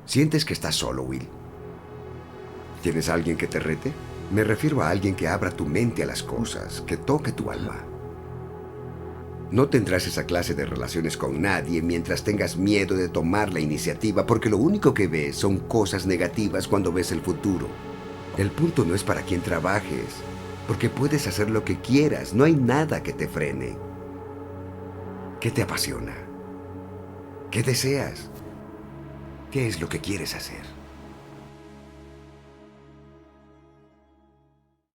Sientes que estás solo, Will. ¿Tienes a alguien que te rete? Me refiero a alguien que abra tu mente a las cosas, que toque tu alma. No tendrás esa clase de relaciones con nadie mientras tengas miedo de tomar la iniciativa, porque lo único que ves son cosas negativas cuando ves el futuro. El punto no es para quién trabajes, porque puedes hacer lo que quieras, no hay nada que te frene. ¿Qué te apasiona? ¿Qué deseas? ¿Qué es lo que quieres hacer?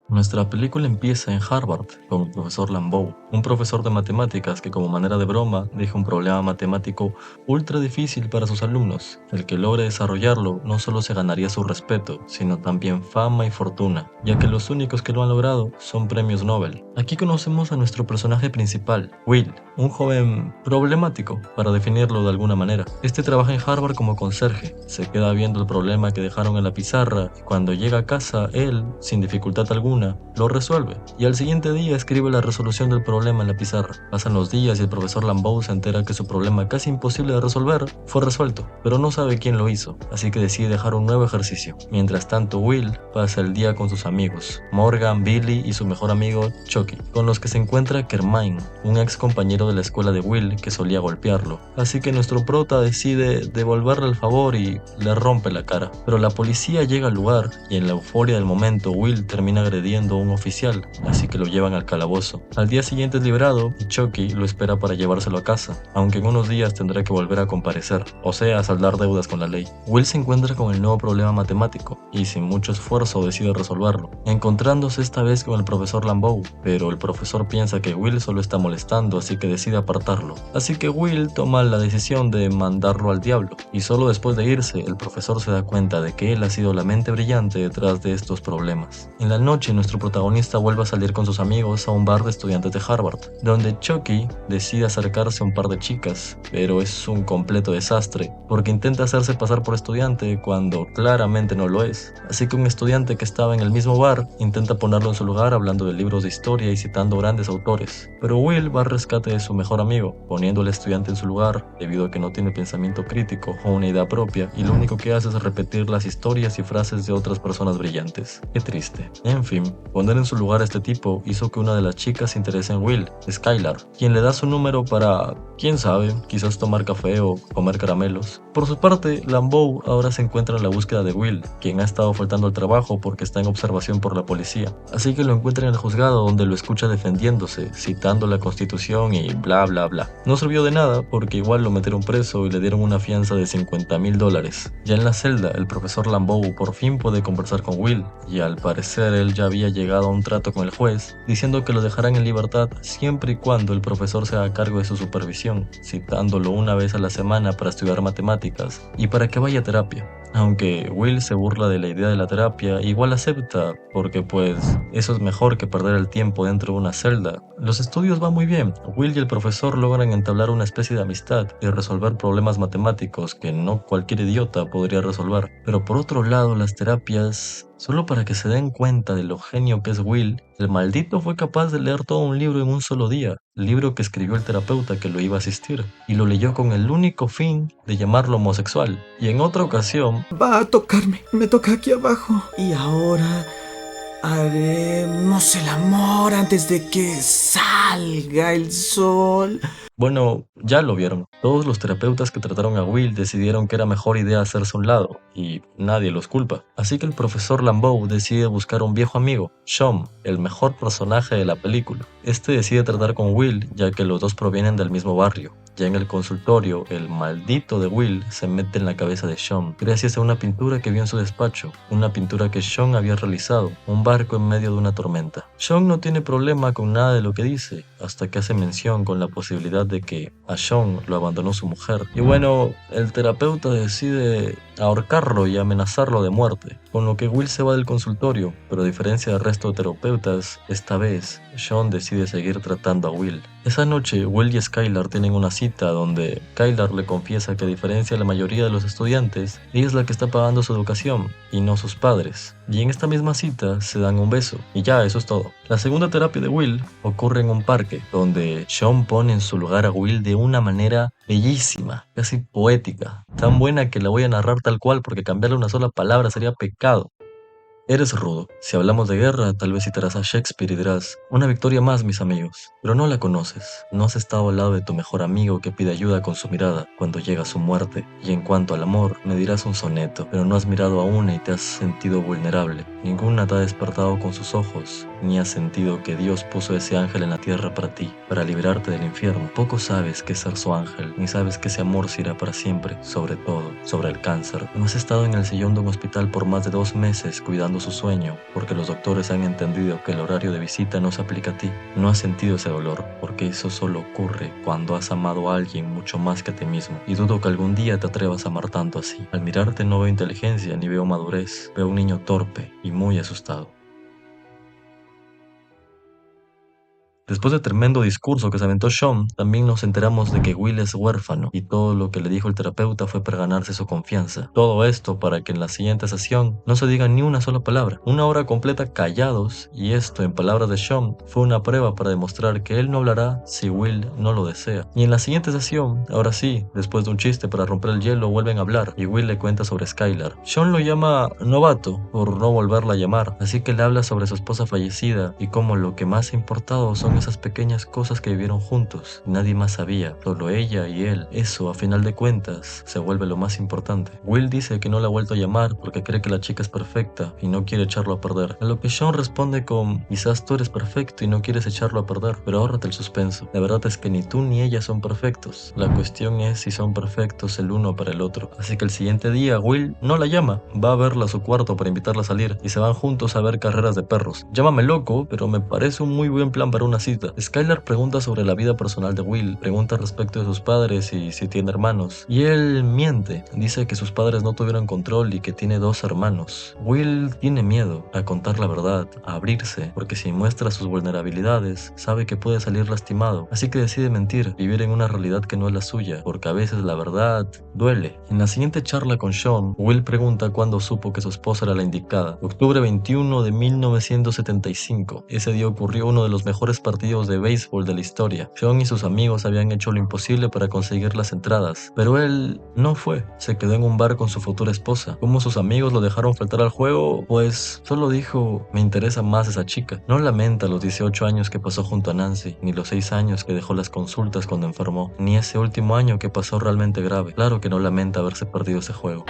Nuestra película empieza en Harvard con el profesor Lambeau, un profesor de matemáticas que como manera de broma deja un problema matemático ultra difícil para sus alumnos. El que logre desarrollarlo no solo se ganaría su respeto, sino también fama y fortuna, ya que los únicos que lo han logrado son premios Nobel. Aquí conocemos a nuestro personaje principal, Will, un joven problemático, para definirlo de alguna manera. Este trabaja en Harvard como conserje, se queda viendo el problema que dejaron en la pizarra y cuando llega a casa, él, sin dificultad alguna, lo resuelve, y al siguiente día escribe la resolución del problema en la pizarra. Pasan los días y el profesor Lambeau se entera que su problema casi imposible de resolver fue resuelto, pero no sabe quién lo hizo, así que decide dejar un nuevo ejercicio. Mientras tanto, Will pasa el día con sus amigos, Morgan, Billy y su mejor amigo Chucky, con los que se encuentra Carmine, un ex compañero de la escuela de Will que solía golpearlo. Así que nuestro prota decide devolverle el favor y le rompe la cara. Pero la policía llega al lugar y en la euforia del momento Will termina agrediendo a un oficial, así que lo llevan al calabozo. Al día siguiente es liberado y Chucky lo espera para llevárselo a casa, aunque en unos días tendrá que volver a comparecer, o sea, saldar deudas con la ley. Will se encuentra con el nuevo problema matemático y sin mucho esfuerzo decide resolverlo, encontrándose esta vez con el profesor Lambeau, pero el profesor piensa que Will solo está molestando, así que decide apartarlo. Así que Will toma la decisión de mandarlo al diablo, y solo después de irse, el profesor se da cuenta de que él ha sido la mente brillante detrás de estos problemas. En la noche, nuestro protagonista vuelve a salir con sus amigos a un bar de estudiantes de Harvard, donde Chucky decide acercarse a un par de chicas, pero es un completo desastre, porque intenta hacerse pasar por estudiante cuando claramente no lo es. Así que un estudiante que estaba en el mismo bar intenta ponerlo en su lugar hablando de libros de historia y citando grandes autores, pero Will va al rescate de su mejor amigo, poniendo al estudiante en su lugar debido a que no tiene pensamiento crítico o una idea propia, y lo único que hace es repetir las historias y frases de otras personas brillantes. Qué triste. En fin, poner en su lugar a este tipo hizo que una de las chicas se interese en Will, Skylar, quien le da su número para, quién sabe, quizás tomar café o comer caramelos. Por su parte, Lambeau ahora se encuentra en la búsqueda de Will, quien ha estado faltando al trabajo porque está en observación por la policía. Así que lo encuentra en el juzgado donde lo escucha defendiéndose, citando la constitución y bla bla bla. No sirvió de nada porque igual lo metieron preso y le dieron una fianza de $50,000. Ya en la celda, el profesor Lambeau por fin puede conversar con Will, y al parecer él ya había llegado a un trato con el juez, diciendo que lo dejarán en libertad siempre y cuando el profesor se haga cargo de su supervisión, citándolo una vez a la semana para estudiar matemáticas y para que vaya a terapia. Aunque Will se burla de la idea de la terapia, igual acepta, porque pues eso es mejor que perder el tiempo dentro de una celda. Los estudios van muy bien, Will y el profesor logran entablar una especie de amistad y resolver problemas matemáticos que no cualquier idiota podría resolver. Pero por otro lado, las terapias, solo para que se den cuenta de lo genio que es Will, el maldito fue capaz de leer todo un libro en un solo día, el libro que escribió el terapeuta que lo iba a asistir, y lo leyó con el único fin de llamarlo homosexual. Y en otra ocasión, Va a tocarme, me toca aquí abajo. Y ahora haremos el amor antes de que salga el sol. bueno, ya lo vieron. Todos los terapeutas que trataron a Will decidieron que era mejor idea hacerse a un lado, y nadie los culpa. Así que el profesor Lambeau decide buscar un viejo amigo, Sean, el mejor personaje de la película. Este decide tratar con Will, ya que los dos provienen del mismo barrio. Ya en el consultorio, el maldito de Will se mete en la cabeza de Sean, gracias a una pintura que vio en su despacho, una pintura que Sean había realizado, un barco en medio de una tormenta. Sean no tiene problema con nada de lo que dice, hasta que hace mención con la posibilidad de que a Sean lo abandonó su mujer. Y bueno, el terapeuta decide ahorcarlo y amenazarlo de muerte, con lo que Will se va del consultorio, pero a diferencia del resto de terapeutas, esta vez Sean decide seguir tratando a Will. Esa noche, Will y Skylar tienen una cita donde Skylar le confiesa que a diferencia de la mayoría de los estudiantes, ella es la que está pagando su educación y no sus padres. Y en esta misma cita se dan un beso. Y ya, eso es todo. La segunda terapia de Will ocurre en un parque, donde Sean pone en su lugar a Will de una manera bellísima, casi poética. Tan buena que la voy a narrar tal cual porque cambiarle una sola palabra sería pecado. Eres rudo. Si hablamos de guerra, tal vez citarás a Shakespeare y dirás, una victoria más, mis amigos. Pero no la conoces. No has estado al lado de tu mejor amigo que pide ayuda con su mirada cuando llega su muerte. Y en cuanto al amor, me dirás un soneto, pero no has mirado a una y te has sentido vulnerable. Ninguna te ha despertado con sus ojos, ni has sentido que Dios puso ese ángel en la tierra para ti, para liberarte del infierno. Poco sabes qué es ser su ángel, ni sabes que ese amor se irá para siempre, sobre todo, sobre el cáncer. No has estado en el sillón de un hospital por más de 2 meses cuidando su sueño, porque los doctores han entendido que el horario de visita no se aplica a ti. No has sentido ese dolor, porque eso solo ocurre cuando has amado a alguien mucho más que a ti mismo. Y dudo que algún día te atrevas a amar tanto así. Al mirarte no veo inteligencia ni veo madurez, veo un niño torpe y muy asustado. Después del tremendo discurso que se aventó Sean, también nos enteramos de que Will es huérfano y todo lo que le dijo el terapeuta fue para ganarse su confianza. Todo esto para que en la siguiente sesión no se diga ni una sola palabra. 1 hora completa callados, y esto, en palabras de Sean, fue una prueba para demostrar que él no hablará si Will no lo desea. Y en la siguiente sesión, ahora sí, después de un chiste para romper el hielo, vuelven a hablar y Will le cuenta sobre Skylar. Sean lo llama novato por no volverla a llamar, así que le habla sobre su esposa fallecida y cómo lo que más ha importado son esas pequeñas cosas que vivieron juntos. Nadie más sabía, solo ella y él. Eso, a final de cuentas, se vuelve lo más importante. Will dice que no la ha vuelto a llamar porque cree que la chica es perfecta y no quiere echarlo a perder. A lo que Sean responde con, quizás tú eres perfecto y no quieres echarlo a perder, pero ahórrate el suspenso. La verdad es que ni tú ni ella son perfectos. La cuestión es si son perfectos el uno para el otro. Así que el siguiente día, Will no la llama. Va a verla a su cuarto para invitarla a salir y se van juntos a ver carreras de perros. Llámame loco, pero me parece un muy buen plan para una cita. Skylar pregunta sobre la vida personal de Will, pregunta respecto de sus padres y si tiene hermanos. Y él miente, dice que sus padres no tuvieron control y que tiene 2 hermanos. Will tiene miedo a contar la verdad, a abrirse, porque si muestra sus vulnerabilidades, sabe que puede salir lastimado. Así que decide mentir, vivir en una realidad que no es la suya, porque a veces la verdad duele. En la siguiente charla con Sean, Will pregunta cuándo supo que su esposa era la indicada. Octubre 21 de 1975. Ese día ocurrió uno de los mejores partidos de béisbol de la historia. Sean y sus amigos habían hecho lo imposible para conseguir las entradas, pero él no fue. Se quedó en un bar con su futura esposa. ¿Cómo sus amigos lo dejaron faltar al juego? Pues solo dijo, me interesa más esa chica. No lamenta los 18 años que pasó junto a Nancy, ni los 6 años que dejó las consultas cuando enfermó, ni ese último año que pasó realmente grave. Claro que no lamenta haberse perdido ese juego.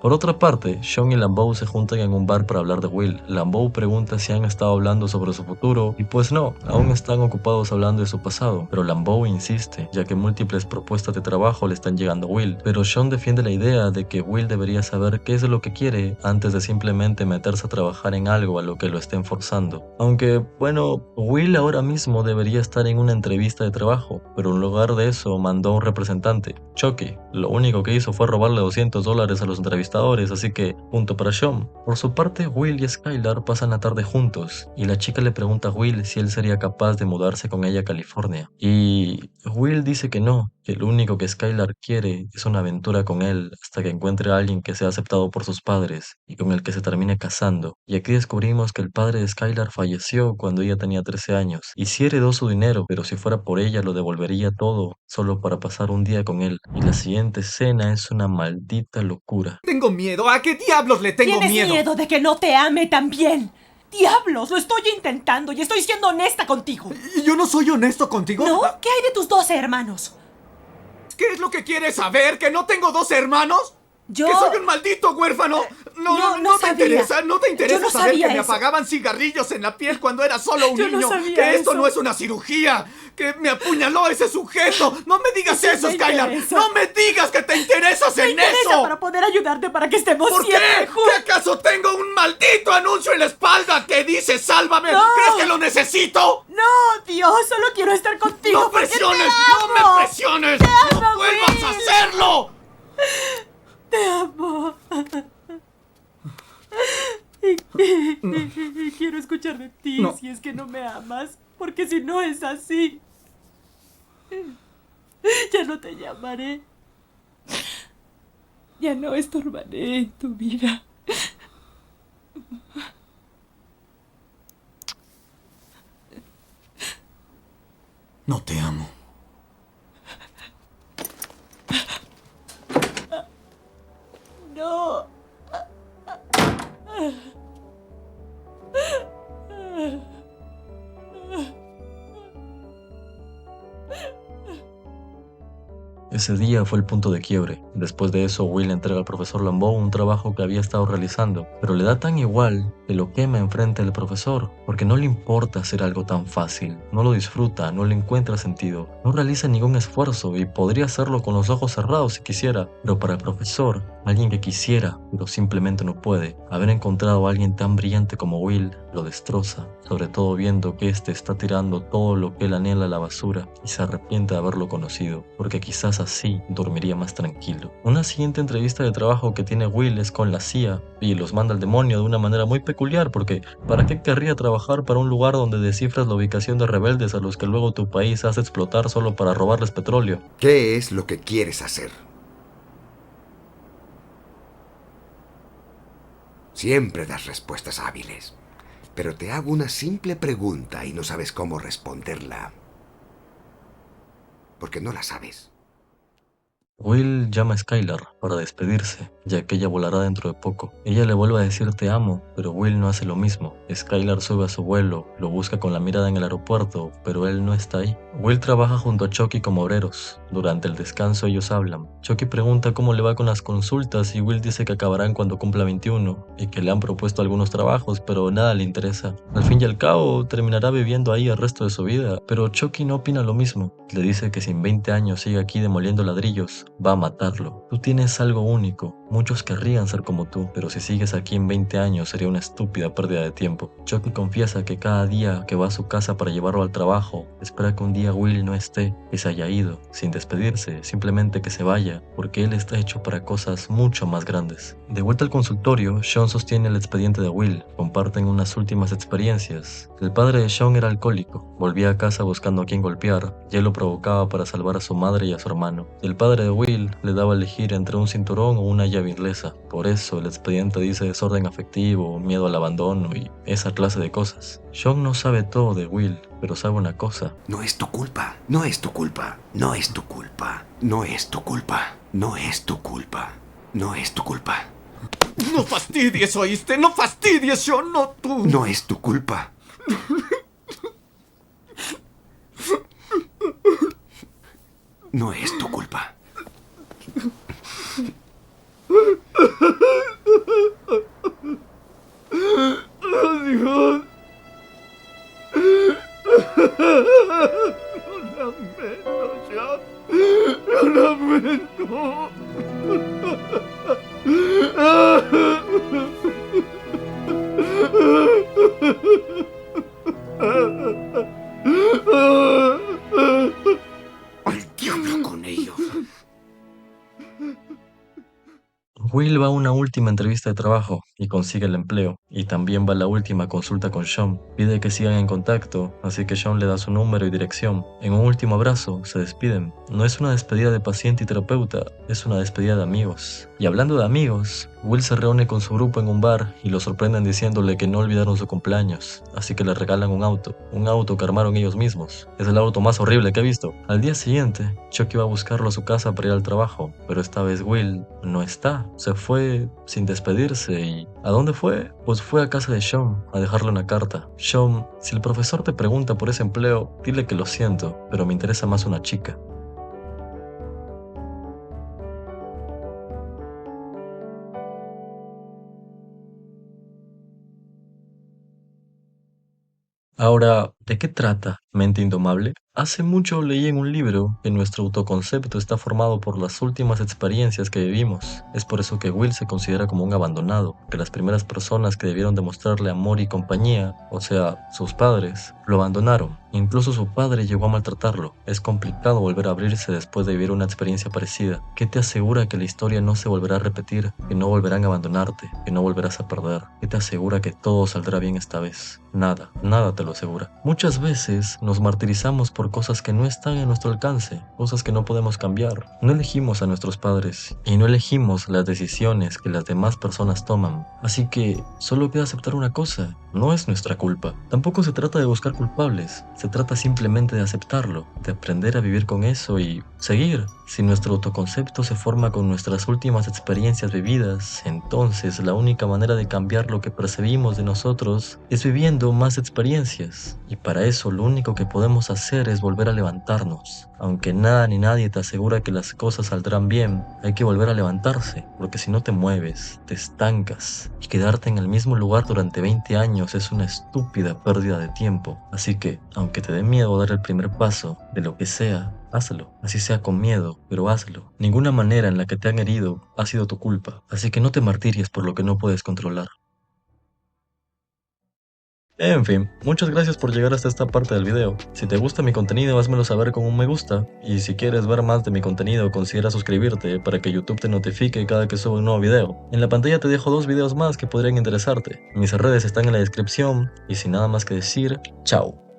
Por otra parte, Sean y Lambeau se juntan en un bar para hablar de Will. Lambeau pregunta si han estado hablando sobre su futuro, y pues no, aún están ocupados hablando de su pasado. Pero Lambeau insiste, ya que múltiples propuestas de trabajo le están llegando a Will. Pero Sean defiende la idea de que Will debería saber qué es lo que quiere antes de simplemente meterse a trabajar en algo a lo que lo estén forzando. Aunque, bueno, Will ahora mismo debería estar en una entrevista de trabajo, pero en lugar de eso mandó a un representante, Chucky. Lo único que hizo fue robarle $200 a los entrevistados, así que punto para Sean. Por su parte, Will y Skylar pasan la tarde juntos y la chica le pregunta a Will si él sería capaz de mudarse con ella a California. Y Will dice que no, que lo único que Skylar quiere es una aventura con él hasta que encuentre a alguien que sea aceptado por sus padres y con el que se termine casando. Y aquí descubrimos que el padre de Skylar falleció cuando ella tenía 13 años y sí heredó su dinero, pero si fuera por ella lo devolvería todo solo para pasar un día con él. Y la siguiente escena es una maldita locura. Tengo miedo. ¿A qué diablos le tengo miedo? ¿Tienes miedo de que no te ame también? ¡Diablos! Lo estoy intentando y estoy siendo honesta contigo. ¿Y yo no soy honesto contigo? ¿No? ¿Qué hay de tus 12 hermanos? ¿Qué es lo que quieres saber? ¿Que no tengo 2 hermanos? Yo... ¡Que soy un maldito huérfano! No te sabía. interesa, no te Yo interesa no saber que sabía me eso. apagaban cigarrillos en la piel cuando era solo un Yo no niño. sabía Que esto eso. no es una cirugía. Que me apuñaló ese sujeto. No me digas Sí, eso, me Skylar. interesa. No me digas que te interesas Me en interesa eso. para poder ayudarte para que estemos ¿Por qué? siempre ¿Que juntos. acaso tengo un maldito anuncio en la espalda que dice sálvame? No. ¿Crees que lo necesito? No, Dios, solo quiero estar contigo. ¡No porque presiones! te ¡No amo. me presiones! Te ¡No amo, vuelvas Will. a hacerlo! Te amo. Y quiero escuchar de ti No. si es que no me amas, porque si no es así, ya no te llamaré. Ya no estorbaré en tu vida. No te amo. No. Ese día fue el punto de quiebre. Después de eso, Will entrega al profesor Lambeau un trabajo que había estado realizando, pero le da tan igual que lo quema enfrente del profesor, porque no le importa hacer algo tan fácil, no lo disfruta, no le encuentra sentido, no realiza ningún esfuerzo y podría hacerlo con los ojos cerrados si quisiera, pero para el profesor, alguien que quisiera, pero simplemente no puede, haber encontrado a alguien tan brillante como Will lo destroza, sobre todo viendo que éste está tirando todo lo que él anhela a la basura y se arrepiente de haberlo conocido, porque quizás así dormiría más tranquilo. Una siguiente entrevista de trabajo que tiene Will es con la CIA y los manda al demonio de una manera muy peculiar, porque ¿para qué querría trabajar para un lugar donde descifras la ubicación de rebeldes a los que luego tu país hace explotar solo para robarles petróleo? ¿Qué es lo que quieres hacer? Siempre das respuestas hábiles, pero te hago una simple pregunta y no sabes cómo responderla. Porque no la sabes. Will llama a Skylar para despedirse, ya que ella volará dentro de poco. Ella le vuelve a decir te amo, pero Will no hace lo mismo. Skylar sube a su vuelo, lo busca con la mirada en el aeropuerto, pero él no está ahí. Will trabaja junto a Chucky como obreros. Durante el descanso ellos hablan. Chucky pregunta cómo le va con las consultas y Will dice que acabarán cuando cumpla 21 y que le han propuesto algunos trabajos, pero nada le interesa. Al fin y al cabo, terminará viviendo ahí el resto de su vida, pero Chucky no opina lo mismo. Le dice que si en 20 años sigue aquí demoliendo ladrillos, va a matarlo. Tú tienes algo único. Muchos querrían ser como tú, pero si sigues aquí en 20 años sería una estúpida pérdida de tiempo. Chucky confiesa que cada día que va a su casa para llevarlo al trabajo, espera que un día Will no esté, que se haya ido, sin despedirse, simplemente que se vaya, porque él está hecho para cosas mucho más grandes. De vuelta al consultorio, Sean sostiene el expediente de Will. Comparten unas últimas experiencias. El padre de Sean era alcohólico. Volvía a casa buscando a quien golpear, y él lo provocaba para salvar a su madre y a su hermano. Y el padre de Will le daba a elegir entre un cinturón o una llave inglesa. Por eso el expediente dice desorden afectivo, miedo al abandono y esa clase de cosas. Sean no sabe todo de Will, pero sabe una cosa. No es tu culpa. No es tu culpa. No es tu culpa. No es tu culpa. No es tu culpa. No es tu culpa. No fastidies, ¿oíste? No fastidies, yo no tú. No es tu culpa. No es tu culpa. Dios. Lo lamento, Sean. Lo lamento. ¡Al diablo con ellos! Will va a una última entrevista de trabajo y consigue el empleo, y también va a la última consulta con Sean. Pide que sigan en contacto, así que Sean le da su número y dirección. En un último abrazo, se despiden. No es una despedida de paciente y terapeuta, es una despedida de amigos. Y hablando de amigos, Will se reúne con su grupo en un bar y lo sorprenden diciéndole que no olvidaron su cumpleaños, así que le regalan un auto que armaron ellos mismos. Es el auto más horrible que he visto. Al día siguiente, Chucky va a buscarlo a su casa para ir al trabajo, pero esta vez Will no está. Se fue sin despedirse y... ¿a dónde fue? Pues fue a casa de Sean a dejarle una carta. Sean, si el profesor te pregunta por ese empleo, dile que lo siento, pero me interesa más una chica. Ahora, ¿de qué trata Mente Indomable? Hace mucho leí en un libro que nuestro autoconcepto está formado por las últimas experiencias que vivimos. Es por eso que Will se considera como un abandonado, que las primeras personas que debieron demostrarle amor y compañía, o sea, sus padres, lo abandonaron. Incluso su padre llegó a maltratarlo. Es complicado volver a abrirse después de vivir una experiencia parecida. ¿Qué te asegura que la historia no se volverá a repetir, que no volverán a abandonarte, que no volverás a perder? ¿Qué te asegura que todo saldrá bien esta vez? Nada, nada te lo asegura. Muchas veces nos martirizamos por cosas que no están en nuestro alcance, cosas que no podemos cambiar. No elegimos a nuestros padres y no elegimos las decisiones que las demás personas toman. Así que solo queda aceptar una cosa, no es nuestra culpa. Tampoco se trata de buscar culpables, se trata simplemente de aceptarlo, de aprender a vivir con eso y seguir. Si nuestro autoconcepto se forma con nuestras últimas experiencias vividas, entonces la única manera de cambiar lo que percibimos de nosotros es viviendo más experiencias. Y para eso lo único que podemos hacer es volver a levantarnos. Aunque nada ni nadie te asegura que las cosas saldrán bien, hay que volver a levantarse, porque si no te mueves, te estancas. Y quedarte en el mismo lugar durante 20 años es una estúpida pérdida de tiempo. Así que, aunque te dé miedo dar el primer paso, de lo que sea, hazlo, así sea con miedo, pero hazlo. Ninguna manera en la que te han herido ha sido tu culpa, así que no te martiries por lo que no puedes controlar. En fin, muchas gracias por llegar hasta esta parte del video. Si te gusta mi contenido, házmelo saber con un me gusta. Y si quieres ver más de mi contenido, considera suscribirte para que YouTube te notifique cada que suba un nuevo video. En la pantalla te dejo 2 videos más que podrían interesarte. Mis redes están en la descripción. Y sin nada más que decir, chao.